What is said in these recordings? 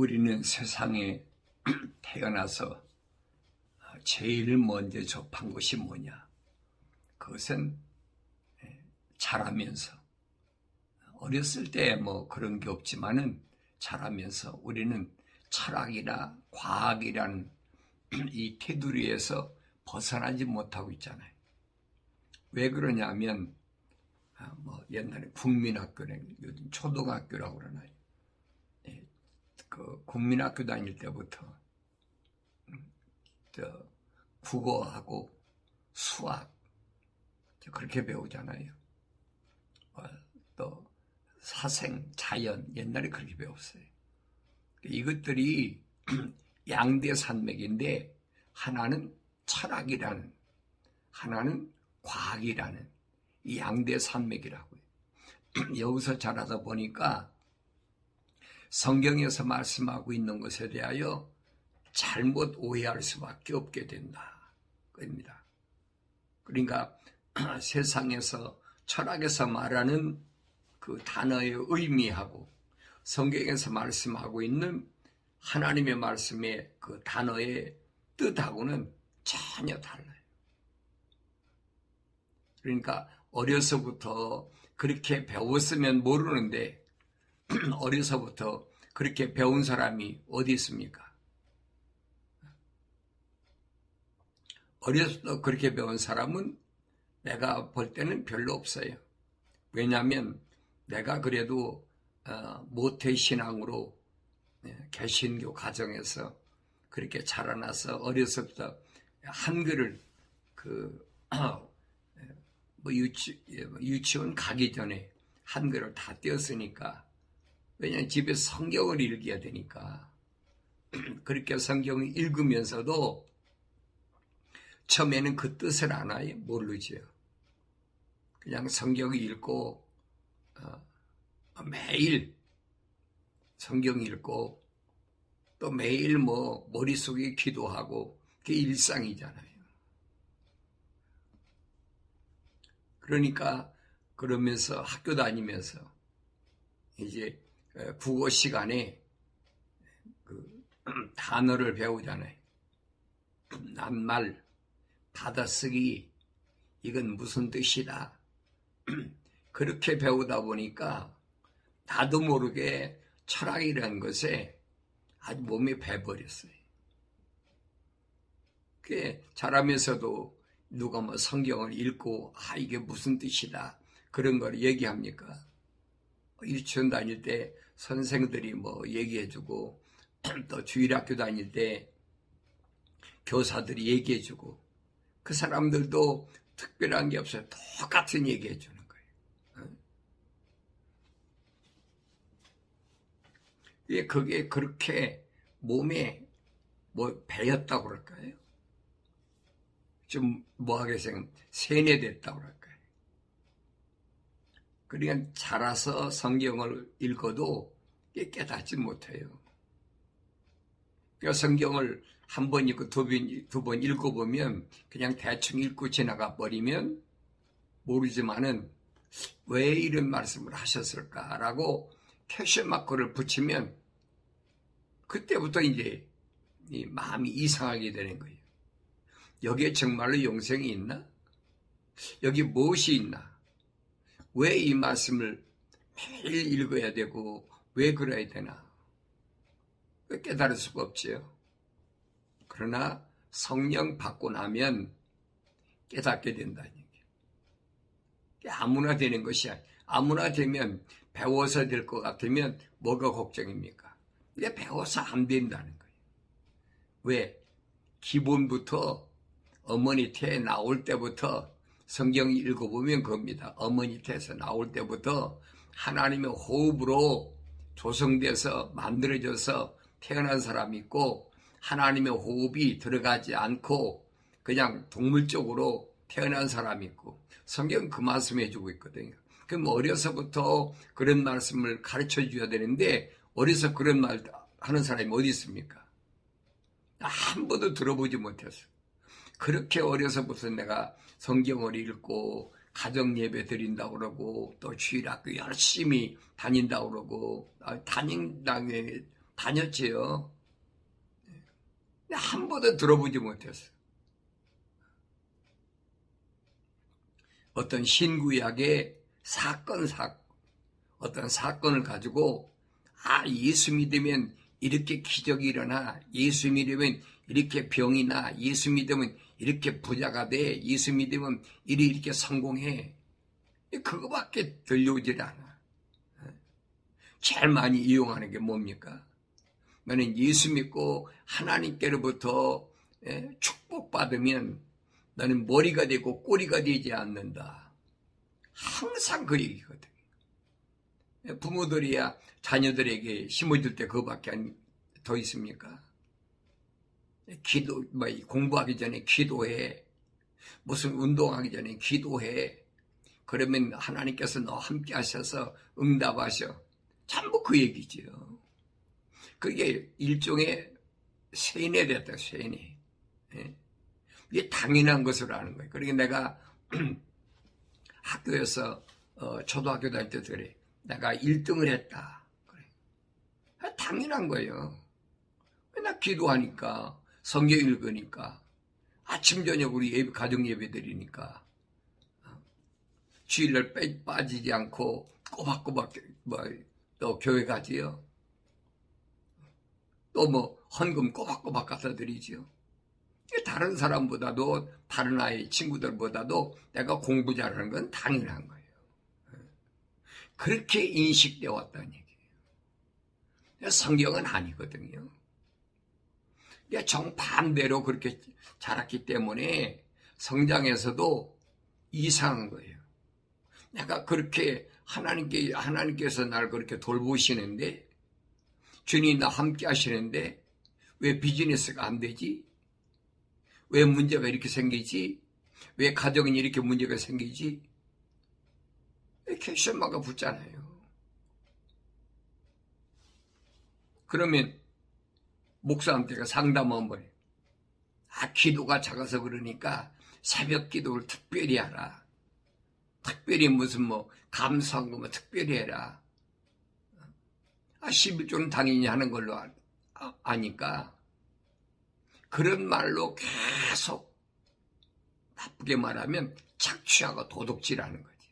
우리는 세상에 태어나서 제일 먼저 접한 것이 뭐냐? 그것은 자라면서, 어렸을 때 뭐 그런 게 없지만은 자라면서 우리는 철학이나 과학이라는 이 테두리에서 벗어나지 못하고 있잖아요. 왜 그러냐면 뭐 옛날에 국민학교는 요즘 초등학교라고 그러나요? 그 국민학교 다닐 때부터 국어하고 수학 그렇게 배우잖아요. 또 사생, 자연 옛날에 그렇게 배웠어요. 이것들이 양대 산맥인데 하나는 철학이라는, 하나는 과학이라는 이 양대 산맥이라고요. 여기서 자라다 보니까 성경에서 말씀하고 있는 것에 대하여 잘못 오해할 수밖에 없게 된다. 그겁니다. 그러니까 세상에서 철학에서 말하는 그 단어의 의미하고 성경에서 말씀하고 있는 하나님의 말씀의 그 단어의 뜻하고는 전혀 달라요. 그러니까 어려서부터 그렇게 배웠으면 모르는데 어려서부터 그렇게 배운 사람이 어디 있습니까? 어려서부터 그렇게 배운 사람은 내가 볼 때는 별로 없어요. 왜냐하면 내가 그래도 모태신앙으로 개신교 가정에서 그렇게 자라나서 어려서부터 한글을 유치원 가기 전에 한글을 다 떼었으니까, 왜냐하면 집에서 성경을 읽어야 되니까 그렇게 성경을 읽으면서도 처음에는 그 뜻을 알아요? 모르죠. 그냥 성경을 읽고 매일 성경 읽고 또 매일 뭐 머릿속에 기도하고 그게 일상이잖아요. 그러니까 그러면서 학교 다니면서 이제 국어 시간에 그 단어를 배우잖아요. 낱말, 받아쓰기, 이건 무슨 뜻이다. 그렇게 배우다 보니까 나도 모르게 철학이라는 것에 아주 몸에 배버렸어요. 그게 자라면서도 누가 뭐 성경을 읽고 이게 무슨 뜻이다 그런 걸 얘기합니까? 유치원 다닐 때 선생들이 뭐 얘기해주고 또 주일학교 다닐 때 교사들이 얘기해주고 그 사람들도 특별한 게 없어요. 똑같은 얘기해주는 거예요. 그게 그렇게 몸에 뭐 배였다고 그럴까요? 좀 뭐하게 생각하면 세뇌됐다고 그럴까요? 그러니까 자라서 성경을 읽어도 깨닫지 못해요. 그러니까 성경을 한 번 읽고 두 번 읽어보면 그냥 대충 읽고 지나가 버리면 모르지만은 왜 이런 말씀을 하셨을까라고 퀘스천마크를 붙이면 그때부터 이제 이 마음이 이상하게 되는 거예요. 여기에 정말로 영생이 있나? 여기 무엇이 있나? 왜 이 말씀을 매일 읽어야 되고 왜 그래야 되나? 깨달을 수가 없지요. 그러나 성령 받고 나면 깨닫게 된다는 얘기예요. 아무나 되는 것이 아니에요. 아무나 되면 배워서 될 것 같으면 뭐가 걱정입니까? 이게 배워서 안 된다는 거예요. 왜? 기본부터 어머니 태에 나올 때부터 성경 읽어보면 겁니다. 어머니 태에서 나올 때부터 하나님의 호흡으로 조성돼서 만들어져서 태어난 사람이 있고 하나님의 호흡이 들어가지 않고 그냥 동물적으로 태어난 사람이 있고 성경은 그 말씀 해주고 있거든요. 그럼 어려서부터 그런 말씀을 가르쳐 줘야 되는데 어려서 그런 말 하는 사람이 어디 있습니까? 한 번도 들어보지 못했어. 그렇게 어려서부터 내가 성경을 읽고 가정 예배 드린다고 그러고 또 주일학교 열심히 다닌다고 그러고 다녔지요. 한 번도 들어보지 못했어. 어떤 신구약의 어떤 사건을 가지고 예수 믿으면 이렇게 기적이 일어나, 예수 믿으면 이렇게 병이 나, 예수 믿으면 이렇게 부자가 돼, 예수 믿으면 이렇게 성공해. 그거밖에 들려오질 않아. 제일 많이 이용하는 게 뭡니까? 너는 예수 믿고 하나님께로부터 축복받으면 너는 머리가 되고 꼬리가 되지 않는다. 항상 그 얘기거든. 부모들이야 자녀들에게 심어줄 때 그거밖에 더 있습니까? 공부하기 전에 기도해. 무슨 운동하기 전에 기도해. 그러면 하나님께서 너 함께 하셔서 응답하셔. 전부 그 얘기지요. 그게 일종의 세뇌됐다, 세뇌. 이게 당연한 것으로 아는 거예요. 그러니까 내가 학교에서 초등학교 다닐 때 그래. 내가 1등을 했다. 그래. 당연한 거예요. 맨날 기도하니까, 성경 읽으니까, 아침 저녁 우리 가정 예배 드리니까, 주일날 빠지지 않고 꼬박꼬박 또 교회 가지요. 또 헌금 꼬박꼬박 갖다 드리지요. 다른 사람보다도, 다른 아이 친구들보다도 내가 공부 잘하는 건 당연한 거예요. 그렇게 인식되어 왔다는 얘기예요. 성경은 아니거든요. 정반대로 그렇게 자랐기 때문에 성장에서도 이상한 거예요. 내가 그렇게 하나님께서 날 그렇게 돌보시는데, 주님이 나 함께 하시는데, 왜 비즈니스가 안 되지? 왜 문제가 이렇게 생기지? 왜 가정이 이렇게 문제가 생기지? 퀘스천마크가 붙잖아요. 그러면 목사한테가 상담한 거예요. 기도가 작아서 그러니까 새벽 기도를 특별히 하라. 특별히 무슨 감사한 거 특별히 해라. 11조는 당연히 하는 걸로 아니까 그런 말로 계속 나쁘게 말하면 착취하고 도둑질하는 거지.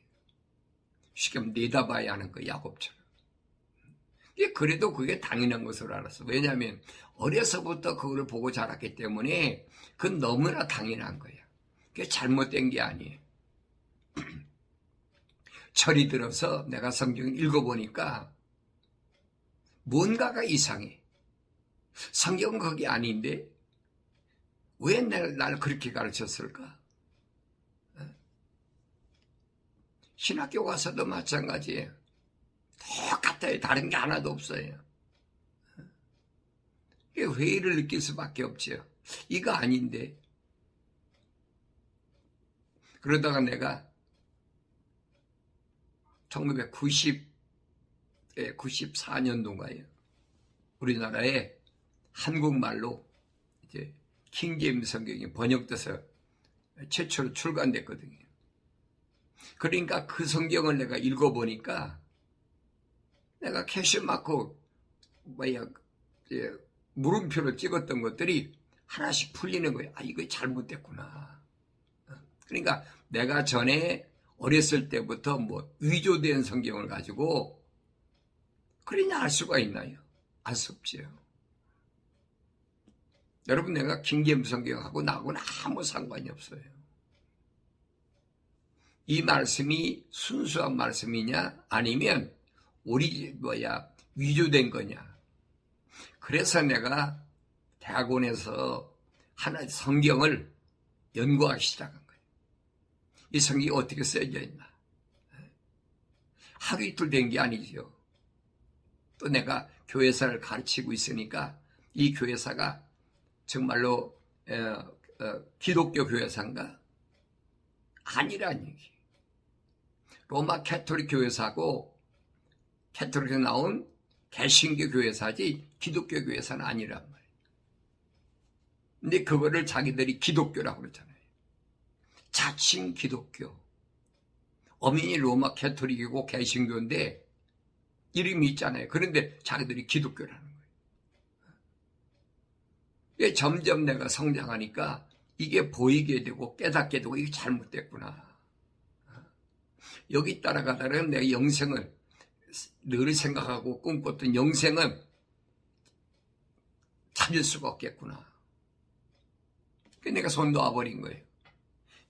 쉽게 내다봐야 하는 거, 야곱처럼. 그래도 그게 당연한 것으로 알았어. 왜냐하면 어려서부터 그걸 보고 자랐기 때문에 그건 너무나 당연한 거야. 그게 잘못된 게 아니에요. 철이 들어서 내가 성경을 읽어보니까 뭔가가 이상해. 성경은 그게 아닌데 왜 날 그렇게 가르쳤을까? 신학교 가서도 마찬가지예요. 똑같아요. 다른 게 하나도 없어요. 회의를 느낄 수밖에 없죠. 이거 아닌데. 그러다가 내가 1994년도인가요? 우리나라에 한국말로 이제 킹제임스 성경이 번역돼서 최초로 출간됐거든요. 그러니까 그 성경을 내가 읽어보니까 내가 퀘스천마크 물음표를 찍었던 것들이 하나씩 풀리는 거예요. 이거 잘못됐구나. 그러니까 내가 전에 어렸을 때부터 위조된 성경을 가지고 그러냐 알 수가 있나요? 알 수 없지요. 여러분, 내가 킹제임스 성경하고 나하고는 아무 상관이 없어요. 이 말씀이 순수한 말씀이냐 아니면 위조된 거냐. 그래서 내가 대학원에서 성경을 연구하기 시작한 거예요. 이 성경이 어떻게 써져 있나. 하루 이틀 된 게 아니죠. 또 내가 교회사를 가르치고 있으니까 이 교회사가 정말로 기독교 교회사인가? 아니란 얘기. 로마 캐톨릭 교회사고 캐톨릭에서 나온 개신교 교회사지 기독교 교회사는 아니란 말이에요. 근데 그거를 자기들이 기독교라고 그러잖아요. 자칭 기독교. 어민이 로마 캐톨릭이고 개신교인데 이름이 있잖아요. 그런데 자기들이 기독교라는 거예요. 점점 내가 성장하니까 이게 보이게 되고 깨닫게 되고 이게 잘못됐구나. 여기 따라가다가 내 영생을 늘 생각하고 꿈꿨던 영생은 찾을 수가 없겠구나. 내가 손 놓아버린 거예요.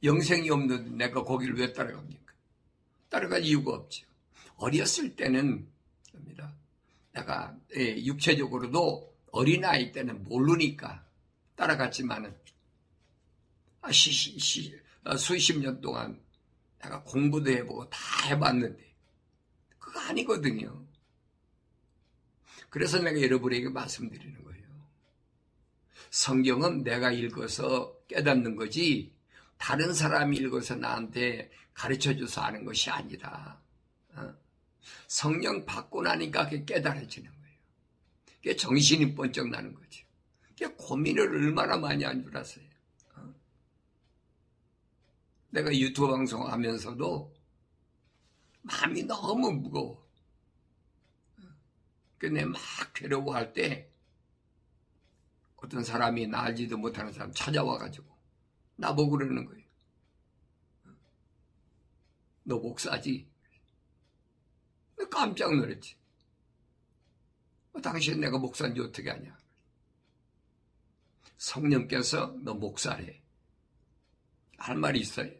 영생이 없는데 내가 거기를 왜 따라갑니까? 따라갈 이유가 없죠. 어렸을 때는 내가 육체적으로도 어린아이 때는 모르니까 따라갔지만은 수십 년 동안 내가 공부도 해보고 다 해봤는데 그거 아니거든요. 그래서 내가 여러분에게 말씀드리는 거예요. 성경은 내가 읽어서 깨닫는 거지 다른 사람이 읽어서 나한테 가르쳐줘서 아는 것이 아니라 성령 받고 나니까 그게 깨달아지는 거예요. 그게 정신이 번쩍 나는 거죠. 그게 고민을 얼마나 많이 한 줄 아세요. 내가 유튜브 방송하면서도 마음이 너무 무거워. 근데 막 괴로워할 때 어떤 사람이 나 알지도 못하는 사람 찾아와가지고 나보고 그러는 거예요. 너 목사지? 깜짝 놀랐지. 당신 내가 목사인지 어떻게 아냐? 성령께서 너 목사래. 할 말이 있어요.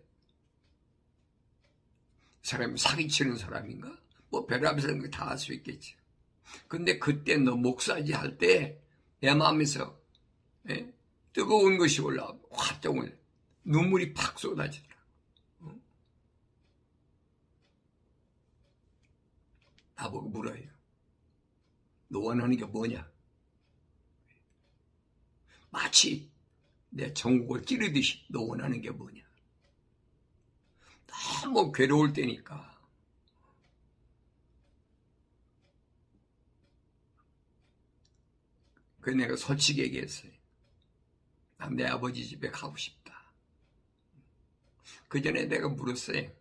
사람이 사기치는 사람인가? 뭐 별의별 생각 다 할 수 있겠지. 근데 그때 너 목사지 할 때 내 마음에서 뜨거운 것이 올라오고 화병 올라 눈물이 팍 쏟아지더라. 나보고 물어요. 너 원하는 게 뭐냐? 마치 내 전국을 찌르듯이 너 원하는 게 뭐냐? 너무 괴로울 때니까. 그래서 내가 솔직히 얘기했어요. 난 내 아버지 집에 가고 싶다. 그 전에 내가 물었어요.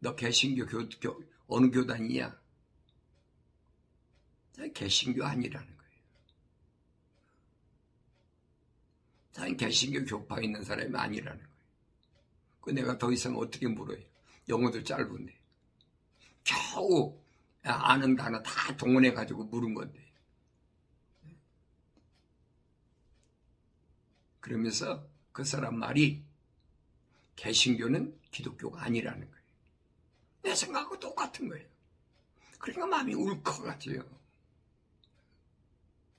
너 개신교 어느 교단이냐? 개신교 아니라는 거예요. 나는 개신교 교파에 있는 사람이 아니라는 거예요. 그 내가 더 이상 어떻게 물어요? 영어도 짧은데. 겨우 아는 단어 다 동원해가지고 물은 건데. 그러면서 그 사람 말이 개신교는 기독교가 아니라는 거예요. 내 생각하고 똑같은 거예요. 그러니까 마음이 울컥하지요.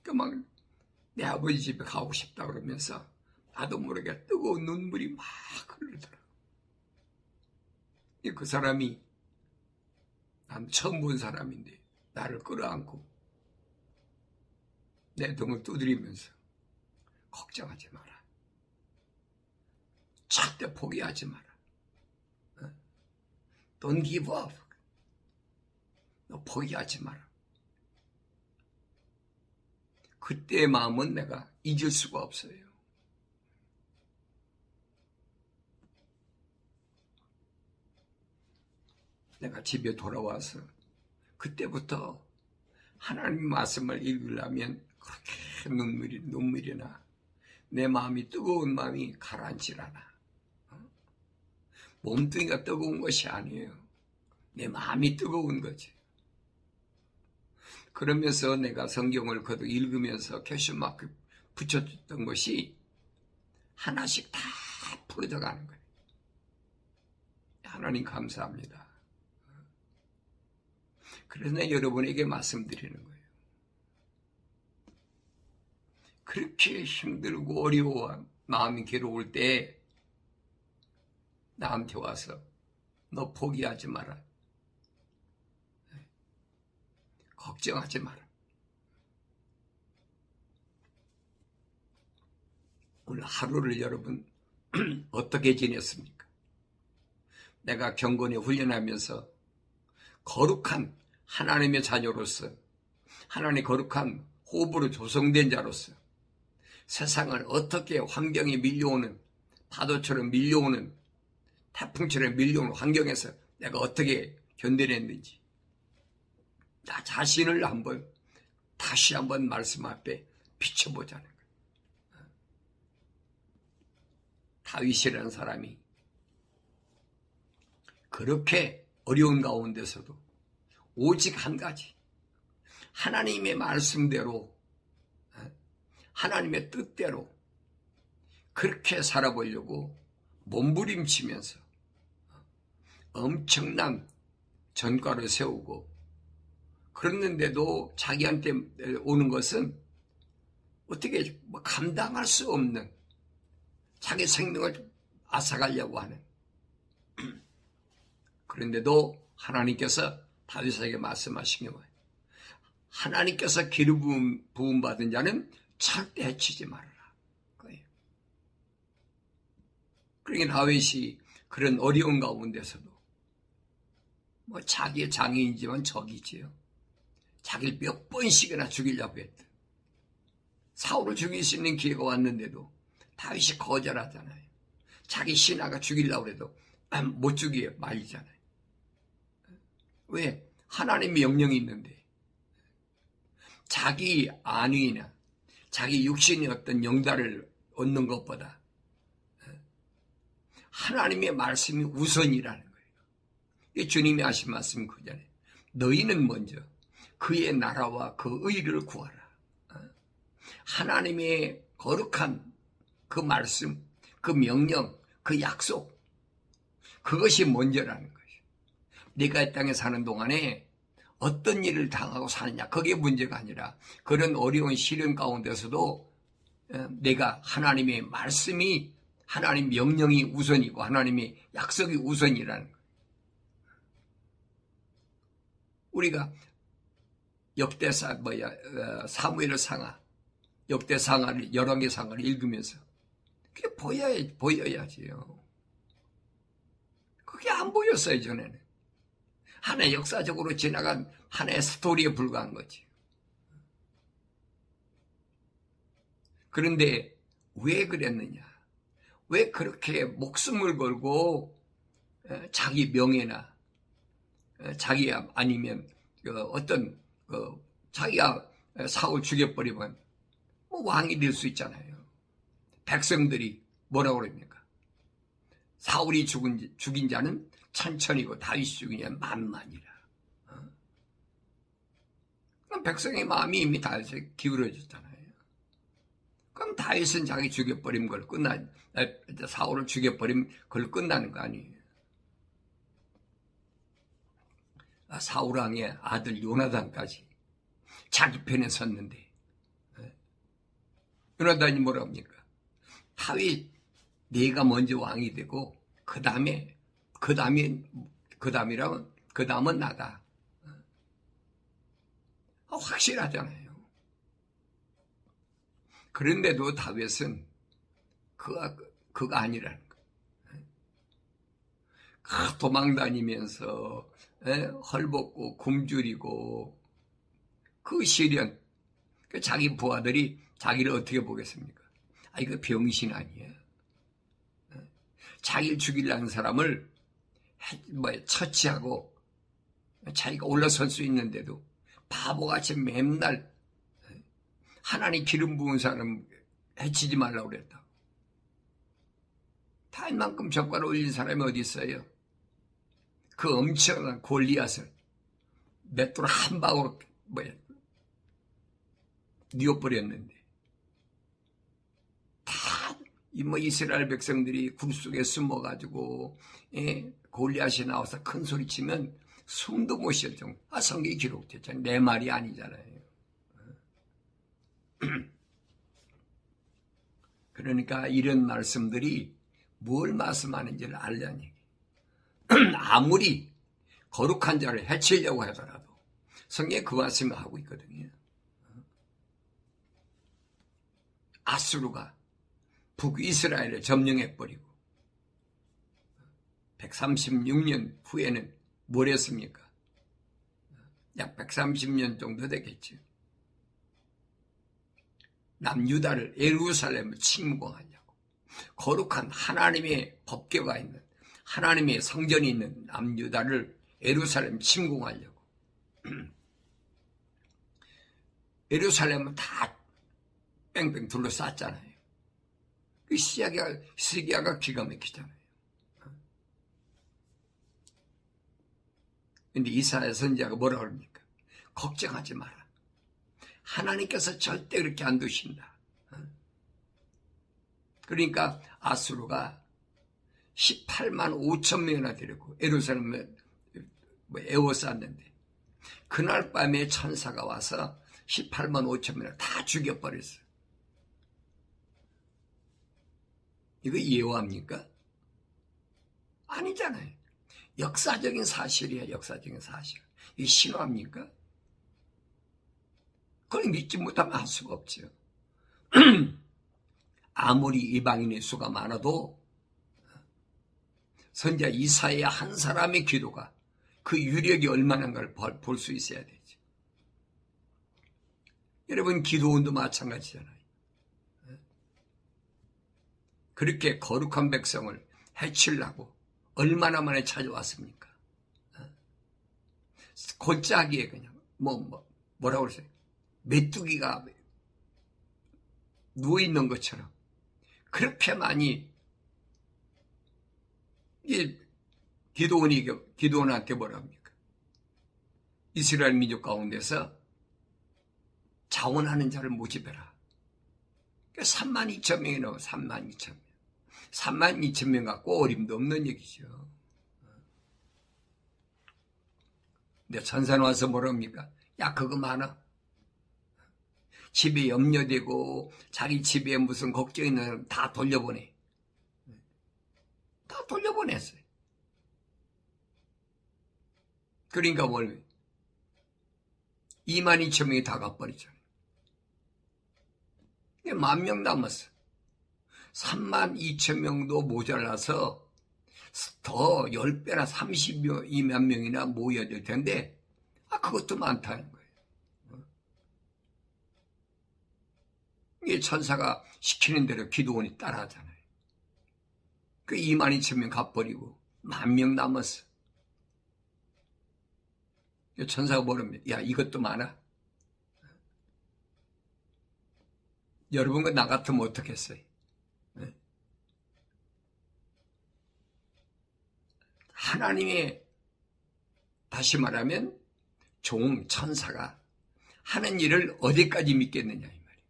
그러니까 막 내 아버지 집에 가고 싶다 그러면서 나도 모르게 뜨거운 눈물이 막 흐르더라고요. 그 사람이 난 처음 본 사람인데 나를 끌어안고 내 등을 두드리면서 걱정하지 마라. 절대 포기하지 마라. Don't give up. 너 포기하지 마라. 그때의 마음은 내가 잊을 수가 없어요. 내가 집에 돌아와서 그때부터 하나님 말씀을 읽으려면 그렇게 눈물이 나. 내 마음이 뜨거운 마음이 가라앉질 않아. 몸뚱이가 뜨거운 것이 아니에요. 내 마음이 뜨거운 거지. 그러면서 내가 성경을 거듭 읽으면서 퀘스천마크 붙여줬던 것이 하나씩 다 풀어져 가는 거예요. 하나님 감사합니다. 그래서 내가 여러분에게 말씀드리는 거예요. 그렇게 힘들고 어려워 마음이 괴로울 때 나한테 와서 너 포기하지 마라. 걱정하지 마라. 오늘 하루를 여러분 어떻게 지냈습니까? 내가 경건에 훈련하면서 거룩한 하나님의 자녀로서 하나님의 거룩한 호흡으로 조성된 자로서 세상을 어떻게 환경이 밀려오는 파도처럼 밀려오는 태풍처럼 밀려오는 환경에서 내가 어떻게 견뎌냈는지 나 자신을 다시 한번 말씀 앞에 비춰보자는 거예요. 다윗이라는 사람이 그렇게 어려운 가운데서도 오직 한 가지, 하나님의 말씀대로, 하나님의 뜻대로 그렇게 살아보려고 몸부림치면서 엄청난 전과를 세우고, 그랬는데도 자기한테 오는 것은 어떻게 감당할 수 없는, 자기 생명을 앗아가려고 하는, 그런데도 하나님께서 다윗에게 말씀하신 게 뭐예요? 하나님께서 기름 부음 받은 자는 절대 해치지 말아라. 그거예요. 그러니까 다윗이 그런 어려운 가운데서도 자기의 장애인지만 적이지요. 자기를 몇 번씩이나 죽이려고 했다. 사울을 죽일 수 있는 기회가 왔는데도 다윗이 거절하잖아요. 자기 신하가 죽이려고 해도 못 죽이게 말리잖아요. 왜? 하나님의 명령이 있는데 자기 안위나 자기 육신의 어떤 영달을 얻는 것보다 하나님의 말씀이 우선이라는 거예요. 이 주님이 하신 말씀 그잖아요. 너희는 먼저 그의 나라와 그 의를 구하라. 하나님의 거룩한 그 말씀, 그 명령, 그 약속, 그것이 먼저라는 거예요. 네가 이 땅에 사는 동안에 어떤 일을 당하고 사느냐, 그게 문제가 아니라 그런 어려운 시련 가운데서도 내가 하나님의 말씀이, 하나님 명령이 우선이고 하나님의 약속이 우선이라는 거예요. 우리가 사무엘 상하, 역대 상하를, 열왕기 상하를 읽으면서 그게 보여야지요. 그게 안 보였어요, 전에는. 하나의 역사적으로 지나간 하나의 스토리에 불과한 거지. 그런데 왜 그랬느냐? 왜 그렇게 목숨을 걸고 자기 명예나 자기 아니면 어떤 자기가 사울 죽여버리면 왕이 될 수 있잖아요. 백성들이 뭐라고 그럽니까? 사울이 죽인 자는 천천히고 다윗이 죽인 자는 만만이라. 그럼 백성의 마음이 이미 다윗에 기울어졌잖아요. 그럼 다윗은 자기 죽여버린 걸 사울을 죽여버린 걸 끝나는 거 아니에요. 사울 왕의 아들 요나단까지 자기 편에 섰는데, 요나단이 뭐라고 합니까? 다윗, 네가 먼저 왕이 되고 그 다음은 나다. 확실하잖아요. 그런데도 다윗은 그가 아니라는 거예요. 도망다니면서 헐벗고 굶주리고 그 시련, 자기 부하들이 자기를 어떻게 보겠습니까? 이거 병신 아니에요. 자기를 죽이려는 사람을 처치하고 자기가 올라설 수 있는데도 바보같이 맨날 하나님 기름 부은 사람 해치지 말라고 그랬다. 다윗만큼 전과를 올린 사람이 어디 있어요? 그 엄청난 골리앗을 맷돌 한 방으로 뉘어버렸는데, 다 이스라엘 백성들이 굴 속에 숨어가지고 골리앗이 나와서 큰 소리 치면 숨도 못 쉴 정도. 성경이 기록됐잖아요. 내 말이 아니잖아요. 그러니까 이런 말씀들이 뭘 말씀하는지를 알려는 얘기. 아무리 거룩한 자를 해치려고 하더라도 성경에 그 말씀을 하고 있거든요. 아수르가 북이스라엘을 점령해버리고 136년 후에는 뭘 했습니까? 약 130년 정도 되겠죠. 남유다를, 예루살렘을 침공하려고, 거룩한 하나님의 법궤가 있는, 하나님의 성전이 있는 남유다를, 예루살렘 침공하려고. 예루살렘은 다 뺑뺑 둘러쌌잖아요. 그 시기야가 기가 막히잖아요. 근데 이사야 선지자가 뭐라 그럽니까? 걱정하지 마라. 하나님께서 절대 그렇게 안 두신다. 그러니까 아수르가 18만 5천 명이나 데리고 예루살렘에 에워쌌는데 그날 밤에 천사가 와서 18만 5천 명을 다 죽여버렸어요. 이거 예화입니까? 아니잖아요. 역사적인 사실이야, 역사적인 사실. 이게 신화입니까? 그걸 믿지 못하면 할 수가 없죠. 아무리 이방인의 수가 많아도 선지자 이사야 한 사람의 기도가 그 유력이 얼마나인가를 볼 수 있어야 되죠. 여러분, 기도원도 마찬가지잖아요. 그렇게 거룩한 백성을 해치려고 얼마나 만에 찾아왔습니까? 골짜기에 그냥 뭐라고 그러세요? 메뚜기가 누워있는 것처럼 그렇게 많이 기도원한테 뭐라 합니까? 이스라엘 민족 가운데서 자원하는 자를 모집해라. 3만 2천 명이 나와. 3만 2천 명. 3만 2천 명 갖고 어림도 없는 얘기죠. 근데 천사는 와서 뭐라 합니까? 야, 그거 많아. 집에 염려되고 자기 집에 무슨 걱정 있는 사람 다 돌려보내. 다 돌려보냈어요. 그러니까 2만 2천 명이 다 가버리잖아요. 10,000명 남았어. 3만 2천 명도 모자라서 더 10배나 32만 명이나 모여야 될 텐데, 그것도 많다는 거예요. 이게 천사가 시키는 대로 기도원이 따라하잖아요. 그 2만 2천 명 가버리고 10,000명 남았어. 천사가 뭐랍니까? 야, 이것도 많아. 여러분과 나 같으면 어떻겠어요? 하나님의, 다시 말하면 종, 천사가 하는 일을 어디까지 믿겠느냐 이 말이에요.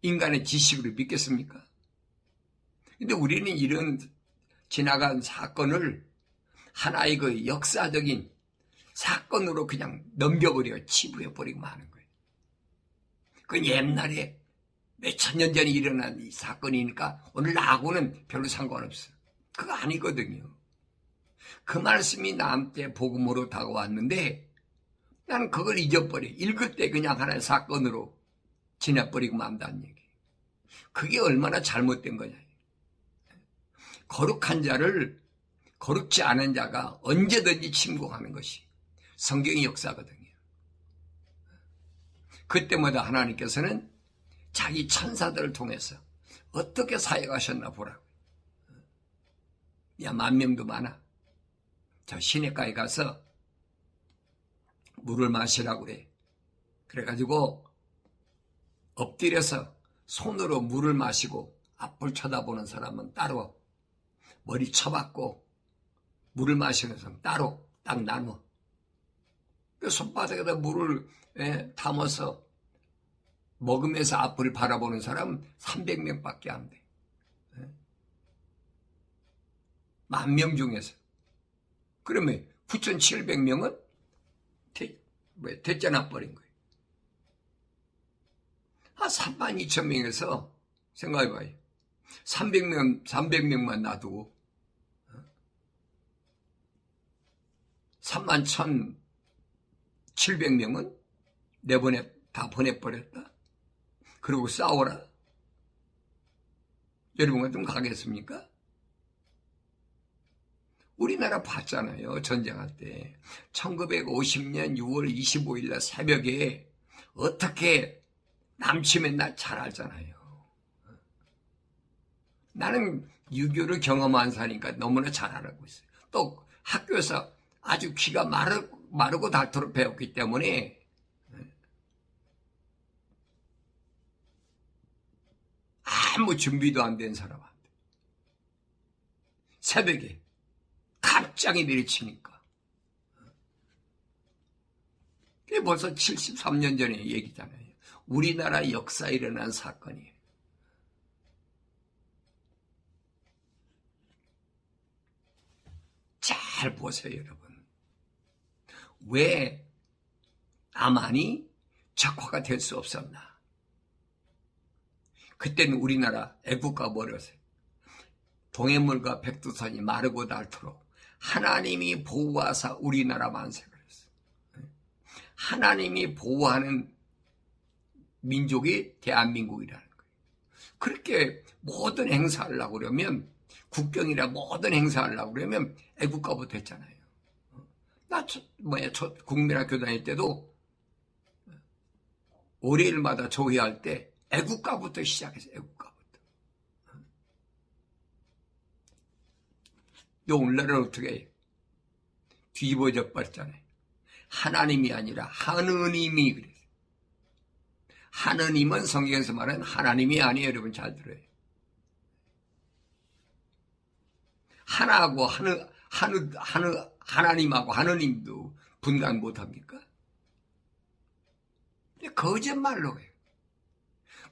인간의 지식으로 믿겠습니까? 근데 우리는 이런 지나간 사건을 하나의 그 역사적인 사건으로 그냥 넘겨버려 치부해버리고 마는 거예요. 그건 옛날에 몇천 년 전에 일어난 이 사건이니까 오늘 나하고는 별로 상관없어요. 그거 아니거든요. 그 말씀이 나한테 복음으로 다가왔는데 나는 그걸 잊어버려. 읽을 때 그냥 하나의 사건으로 지나버리고 만다는 얘기. 그게 얼마나 잘못된 거냐. 거룩한 자를 거룩지 않은 자가 언제든지 침공하는 것이 성경의 역사거든요. 그때마다 하나님께서는 자기 천사들을 통해서 어떻게 사역하셨나 보라고. 야, 10,000명도 많아. 저 시냇가에 가서 물을 마시라고 그래. 그래가지고 엎드려서 손으로 물을 마시고 앞을 쳐다보는 사람은 따로, 머리 쳐박고 물을 마시는 사람 따로 딱 나눠. 그 손바닥에다 물을 담아서 먹으면서 앞을 바라보는 사람은 300명밖에 안 돼. 10,000명 중에서. 그러면 9,700명은 대짜나 버린 거예요. 32,000명에서 생각해봐요. 300명만 놔두고 31,700명은 다 보내버렸다. 그리고 싸워라. 여러분 같으면 가겠습니까? 우리나라 봤잖아요. 전쟁할 때 1950년 6월 25일 날 새벽에 어떻게 남치면 나 잘 알잖아요. 나는 6.25를 경험한 사니까 너무나 잘 알고 있어요. 또 학교에서 아주 귀가 마르고 닳도록 배웠기 때문에 아무 준비도 안 된 사람한테 새벽에 갑자기 내리치니까. 그게 벌써 73년 전의 얘기잖아요. 우리나라 역사에 일어난 사건이에요. 잘 보세요, 여러분. 왜 나만이 적화가 될 수 없었나? 그때는 우리나라 애국가 버렸어요. 동해물과 백두산이 마르고 닳도록 하나님이 보호하사 우리나라 만세 그랬어요. 하나님이 보호하는 민족이 대한민국이라는 거예요. 그렇게 모든 행사를 하려고 그러면, 국경이나 모든 행사를 하려고 그러면 애국가부터 했잖아요. 나 국민학교 다닐 때도 월요일마다 조회할 때 애국가부터 시작했어요. 애국가부터. 오늘날은 어떻게 해요? 뒤집어져 버렸잖아요. 하나님이 아니라 하느님이 그랬어요. 하느님은 성경에서 말하는 하나님이 아니에요. 여러분 잘 들어요. 하나하고 하나님하고 하느님도 분간 못합니까? 거짓말로 해요.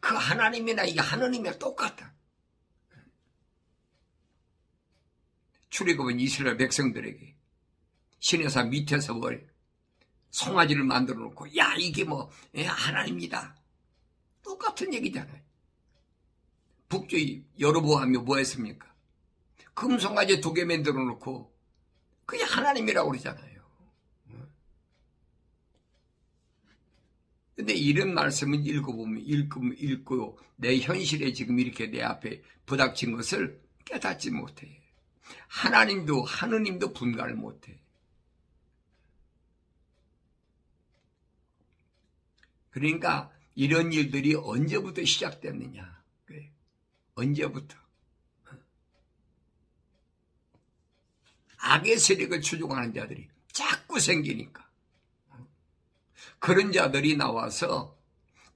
그 하나님이나 이게 하느님이랑 똑같다. 출애굽은 이스라엘 백성들에게 시내산 밑에서 송아지를 만들어 놓고 야 이게 하나님이다. 똑같은 얘기잖아요. 북쪽이 여로보암이 뭐 했습니까? 금송아지 2개 만들어 놓고 그게 하나님이라고 그러잖아요. 근데 이런 말씀을 읽고 내 현실에 지금 이렇게 내 앞에 부닥친 것을 깨닫지 못해. 하나님도 하느님도 분간을 못해. 그러니까 이런 일들이 언제부터 시작됐느냐. 그래. 언제부터. 악의 세력을 추종하는 자들이 자꾸 생기니까. 그런 자들이 나와서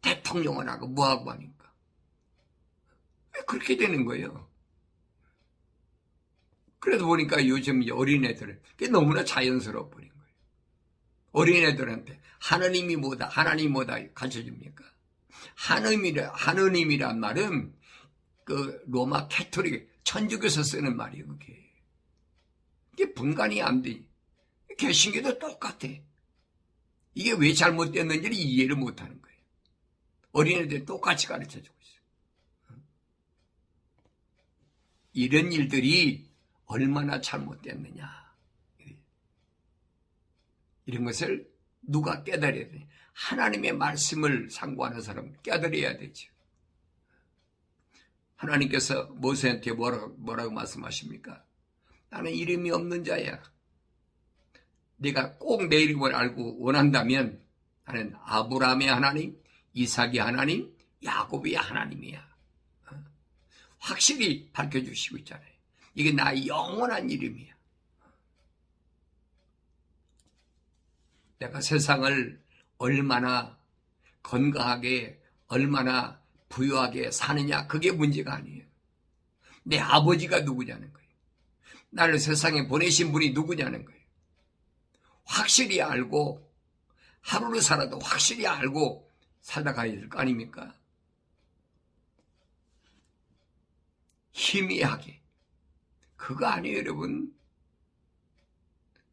대통령을 하고 뭐하고 하니까. 그렇게 되는 거예요. 그래도 보니까 요즘 어린애들은 그게 너무나 자연스러워 버린 거예요. 어린애들한테 하느님이 뭐다, 하나님이 뭐다 가르쳐줍니까? 하느님이란 말은 그 로마 캐톨릭 천주교에서 쓰는 말이에요, 그게. 이게 분간이 안 돼. 개신교도 똑같아. 이게 왜 잘못됐는지를 이해를 못하는 거예요. 어린애들 똑같이 가르쳐주고 있어요. 이런 일들이 얼마나 잘못됐느냐. 이런 것을 누가 깨달아야 되냐. 하나님의 말씀을 상고하는 사람은 깨달아야 되죠. 하나님께서 모세한테 뭐라고 말씀하십니까? 나는 이름이 없는 자야. 네가 꼭 내 이름을 알고 원한다면 나는 아브라함의 하나님, 이삭의 하나님, 야곱의 하나님이야. 확실히 밝혀주시고 있잖아요. 이게 나의 영원한 이름이야. 내가 세상을 얼마나 건강하게, 얼마나 부유하게 사느냐, 그게 문제가 아니에요. 내 아버지가 누구냐는 거예요. 나를 세상에 보내신 분이 누구냐는 거예요. 확실히 알고 하루를 살아도 확실히 알고 살다 가야 될 거 아닙니까? 희미하게. 그거 아니에요, 여러분.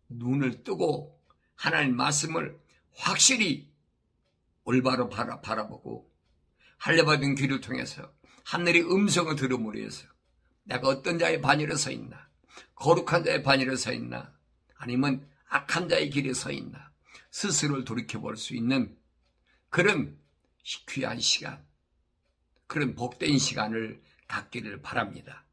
눈을 뜨고 하나님 말씀을 확실히 올바로 바라보고 할례받은 귀를 통해서 하늘의 음성을 들음으로 해서 내가 어떤 자의 반열에 서 있나, 거룩한 자의 반열에 서 있나, 아니면 악한 자의 길에 서 있나 스스로를 돌이켜볼 수 있는 그런 귀한 시간, 그런 복된 시간을 갖기를 바랍니다.